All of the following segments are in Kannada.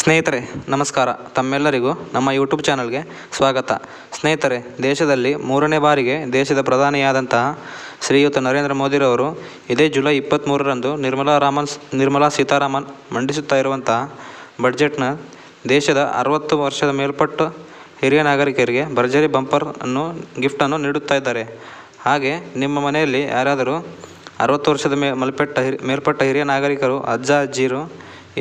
ಸ್ನೇಹಿತರೆ ನಮಸ್ಕಾರ. ತಮ್ಮೆಲ್ಲರಿಗೂ ನಮ್ಮ ಯೂಟ್ಯೂಬ್ ಚಾನಲ್ಗೆ ಸ್ವಾಗತ. ಸ್ನೇಹಿತರೆ, ದೇಶದಲ್ಲಿ 3ನೇ ಬಾರಿಗೆ ದೇಶದ ಪ್ರಧಾನಿಯಾದಂತಹ ಶ್ರೀಯುತ ನರೇಂದ್ರ ಮೋದಿರವರು ಇದೇ ಜುಲೈ 23ರಂದು ನಿರ್ಮಲಾ ಸೀತಾರಾಮನ್ ಮಂಡಿಸುತ್ತಾ ಇರುವಂತಹ ಬಡ್ಜೆಟ್ನ ದೇಶದ 60 ವರ್ಷದ ಮೇಲ್ಪಟ್ಟ ಹಿರಿಯ ನಾಗರಿಕರಿಗೆ ಭರ್ಜರಿ ಬಂಪರ್ ಗಿಫ್ಟನ್ನು ನೀಡುತ್ತಾ ಇದ್ದಾರೆ. ಹಾಗೆ ನಿಮ್ಮ ಮನೆಯಲ್ಲಿ ಯಾರಾದರೂ 60 ವರ್ಷದ ಮೇಲ್ಪಟ್ಟ ಹಿರಿಯ ನಾಗರಿಕರು, ಅಜ್ಜ ಅಜ್ಜಿರು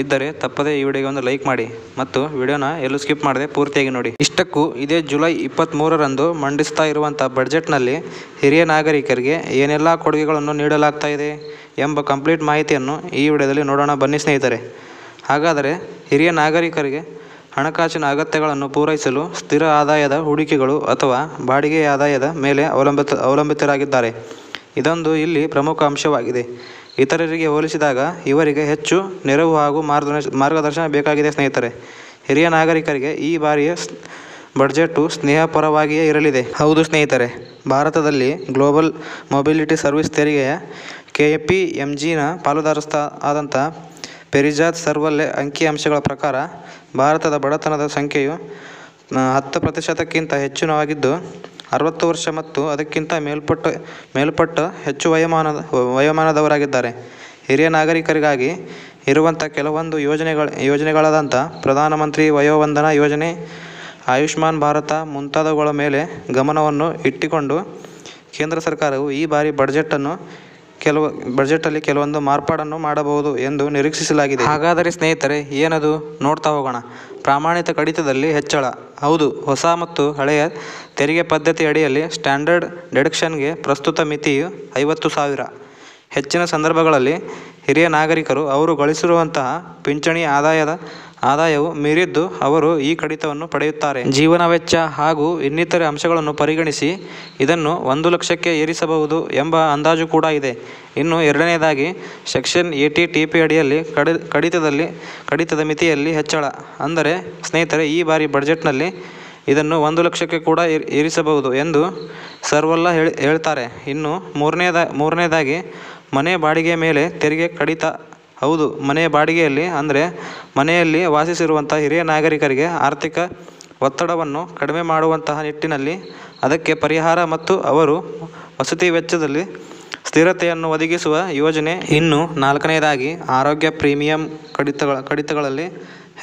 ಇದ್ದರೆ ತಪ್ಪದೇ ಈ ವಿಡಿಯೋಗೆ ಒಂದು ಲೈಕ್ ಮಾಡಿ ಮತ್ತು ವಿಡಿಯೋನ ಎಲ್ಲೂ ಸ್ಕಿಪ್ ಮಾಡದೆ ಪೂರ್ತಿಯಾಗಿ ನೋಡಿ. ಇಷ್ಟಕ್ಕೂ ಇದೇ ಜುಲೈ 23ರಂದು ಮಂಡಿಸ್ತಾ ಇರುವಂಥ ಬಡ್ಜೆಟ್ನಲ್ಲಿ ಹಿರಿಯ ನಾಗರಿಕರಿಗೆ ಏನೆಲ್ಲ ಕೊಡುಗೆಗಳನ್ನು ನೀಡಲಾಗ್ತಾ ಇದೆ ಎಂಬ ಕಂಪ್ಲೀಟ್ ಮಾಹಿತಿಯನ್ನು ಈ ವಿಡಿಯೋದಲ್ಲಿ ನೋಡೋಣ ಬನ್ನಿ ಸ್ನೇಹಿತರೆ. ಹಾಗಾದರೆ ಹಿರಿಯ ನಾಗರಿಕರಿಗೆ ಹಣಕಾಸಿನ ಅಗತ್ಯಗಳನ್ನು ಪೂರೈಸಲು ಸ್ಥಿರ ಆದಾಯದ ಹೂಡಿಕೆಗಳು ಅಥವಾ ಬಾಡಿಗೆ ಆದಾಯದ ಮೇಲೆ ಅವಲಂಬಿತರಾಗಿದ್ದಾರೆ. ಇದೊಂದು ಇಲ್ಲಿ ಪ್ರಮುಖ ಅಂಶವಾಗಿದೆ. ಇತರರಿಗೆ ಹೋಲಿಸಿದಾಗ ಇವರಿಗೆ ಹೆಚ್ಚು ನೆರವು ಹಾಗೂ ಮಾರ್ಗದರ್ಶನ ಬೇಕಾಗಿದೆ ಸ್ನೇಹಿತರೆ. ಹಿರಿಯ ನಾಗರಿಕರಿಗೆ ಈ ಬಾರಿಯ ಬಡ್ಜೆಟ್ಟು ಸ್ನೇಹಪರವಾಗಿಯೇ ಇರಲಿದೆ. ಹೌದು ಸ್ನೇಹಿತರೆ, ಭಾರತದಲ್ಲಿ ಗ್ಲೋಬಲ್ ಮೊಬಿಲಿಟಿ ಸರ್ವಿಸ್ ತೆರಿಗೆಯ KPMGನ ಪಾಲುದಾರ ಆದಂಥ ಪೆರಿಜಾತ್ ಸರ್ವಲ್ಲೆ ಅಂಕಿಅಂಶಗಳ ಪ್ರಕಾರ ಭಾರತದ ಬಡತನದ ಸಂಖ್ಯೆಯು 10%ಕ್ಕಿಂತ ಹೆಚ್ಚಿನವಾಗಿದ್ದು 60 ವರ್ಷ ಮತ್ತು ಅದಕ್ಕಿಂತ ಮೇಲ್ಪಟ್ಟ ಹೆಚ್ಚು ವಯೋಮಾನದವರಾಗಿದ್ದಾರೆ. ಹಿರಿಯ ನಾಗರಿಕರಿಗಾಗಿ ಇರುವಂಥ ಕೆಲವೊಂದು ಯೋಜನೆಗಳಾದಂಥ ಪ್ರಧಾನಮಂತ್ರಿ ವಯೋವಂದನಾ ಯೋಜನೆ, ಆಯುಷ್ಮಾನ್ ಭಾರತ ಮುಂತಾದವುಗಳ ಮೇಲೆ ಗಮನವನ್ನು ಇಟ್ಟುಕೊಂಡು ಕೇಂದ್ರ ಸರ್ಕಾರವು ಈ ಬಾರಿ ಬಡ್ಜೆಟಲ್ಲಿ ಕೆಲವೊಂದು ಮಾರ್ಪಾಡನ್ನು ಮಾಡಬಹುದು ಎಂದು ನಿರೀಕ್ಷಿಸಲಾಗಿದೆ. ಹಾಗಾದರೆ ಸ್ನೇಹಿತರೆ, ಏನದು ನೋಡ್ತಾ ಹೋಗೋಣ. ಪ್ರಮಾಣಿತ ಕಡಿತದಲ್ಲಿ ಹೆಚ್ಚಳ. ಹೌದು, ಹೊಸ ಮತ್ತು ಹಳೆಯ ತೆರಿಗೆ ಪದ್ಧತಿ ಅಡಿಯಲ್ಲಿ ಸ್ಟ್ಯಾಂಡರ್ಡ್ ಡಿಡಕ್ಷನ್ಗೆ ಪ್ರಸ್ತುತ ಮಿತಿಯು 50,000. ಹೆಚ್ಚಿನ ಸಂದರ್ಭಗಳಲ್ಲಿ ಹಿರಿಯ ನಾಗರಿಕರು ಅವರು ಗಳಿಸಿರುವಂತಹ ಪಿಂಚಣಿ ಆದಾಯವು ಮೀರಿದ್ದು ಅವರು ಈ ಕಡಿತವನ್ನು ಪಡೆಯುತ್ತಾರೆ. ಜೀವನ ವೆಚ್ಚ ಹಾಗೂ ಇನ್ನಿತರೆ ಅಂಶಗಳನ್ನು ಪರಿಗಣಿಸಿ ಇದನ್ನು 1 ಲಕ್ಷಕ್ಕೆ ಏರಿಸಬಹುದು ಎಂಬ ಅಂದಾಜು ಕೂಡ ಇದೆ. ಇನ್ನು ಎರಡನೇದಾಗಿ ಸೆಕ್ಷನ್ 80 TP ಅಡಿಯಲ್ಲಿ ಕಡಿತದ ಮಿತಿಯಲ್ಲಿ ಹೆಚ್ಚಳ. ಅಂದರೆ ಸ್ನೇಹಿತರೆ, ಈ ಬಾರಿ ಬಡ್ಜೆಟ್ನಲ್ಲಿ ಇದನ್ನು 1 ಲಕ್ಷಕ್ಕೆ ಕೂಡ ಏರಿಸಬಹುದು ಎಂದು ಸರ್ವಲ್ಲ ಹೇಳ್ತಾರೆ. ಇನ್ನು ಮೂರನೇದಾಗಿ ಮನೆ ಬಾಡಿಗೆ ಮೇಲೆ ತೆರಿಗೆ ಕಡಿತ. ಹೌದು, ಮನೆ ಬಾಡಿಗೆಯಲ್ಲಿ ಅಂದರೆ ಮನೆಯಲ್ಲಿ ವಾಸಿಸಿರುವಂಥ ಹಿರಿಯ ನಾಗರಿಕರಿಗೆ ಆರ್ಥಿಕ ಒತ್ತಡವನ್ನು ಕಡಿಮೆ ಮಾಡುವಂತಹ ನಿಟ್ಟಿನಲ್ಲಿ ಅದಕ್ಕೆ ಪರಿಹಾರ ಮತ್ತು ಅವರು ವಸತಿ ವೆಚ್ಚದಲ್ಲಿ ಸ್ಥಿರತೆಯನ್ನು ಒದಗಿಸುವ ಯೋಜನೆ. ಇನ್ನು 4ನೇದಾಗಿ ಆರೋಗ್ಯ ಪ್ರೀಮಿಯಂ ಕಡಿತಗಳಲ್ಲಿ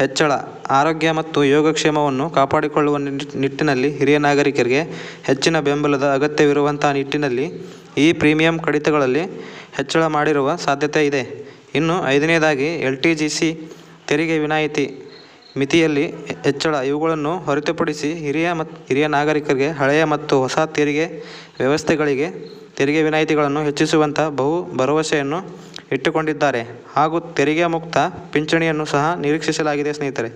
ಹೆಚ್ಚಳ. ಆರೋಗ್ಯ ಮತ್ತು ಯೋಗಕ್ಷೇಮವನ್ನು ಕಾಪಾಡಿಕೊಳ್ಳುವ ನಿಟ್ಟಿನಲ್ಲಿ ಹಿರಿಯ ನಾಗರಿಕರಿಗೆ ಹೆಚ್ಚಿನ ಬೆಂಬಲದ ಅಗತ್ಯವಿರುವಂಥ ನಿಟ್ಟಿನಲ್ಲಿ ಈ ಪ್ರೀಮಿಯಂ ಕಡಿತಗಳಲ್ಲಿ ಹೆಚ್ಚಳ ಮಾಡಿರುವ ಸಾಧ್ಯತೆ ಇದೆ. ಇನ್ನು 5ನೇದಾಗಿ LTGC ತೆರಿಗೆ ವಿನಾಯಿತಿ ಮಿತಿಯಲ್ಲಿ ಹೆಚ್ಚಳ. ಇವುಗಳನ್ನು ಹೊರತುಪಡಿಸಿ ಹಿರಿಯ ನಾಗರಿಕರಿಗೆ ಹಳೆಯ ಮತ್ತು ಹೊಸ ತೆರಿಗೆ ವ್ಯವಸ್ಥೆಗಳಿಗೆ ತೆರಿಗೆ ವಿನಾಯಿತಿಗಳನ್ನು ಹೆಚ್ಚಿಸುವಂಥ ಭರವಸೆಯನ್ನು ಇಟ್ಟುಕೊಂಡಿದ್ದಾರೆ ಹಾಗೂ ತೆರಿಗೆ ಮುಕ್ತ ಪಿಂಚಣಿಯನ್ನು ಸಹ ನಿರೀಕ್ಷಿಸಲಾಗಿದೆ ಸ್ನೇಹಿತರೆ.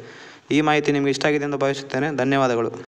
ಈ ಮಾಹಿತಿ ನಿಮಗೆ ಇಷ್ಟ ಆಗಿದೆ ಎಂದು ಭಾವಿಸುತ್ತೇನೆ. ಧನ್ಯವಾದಗಳು.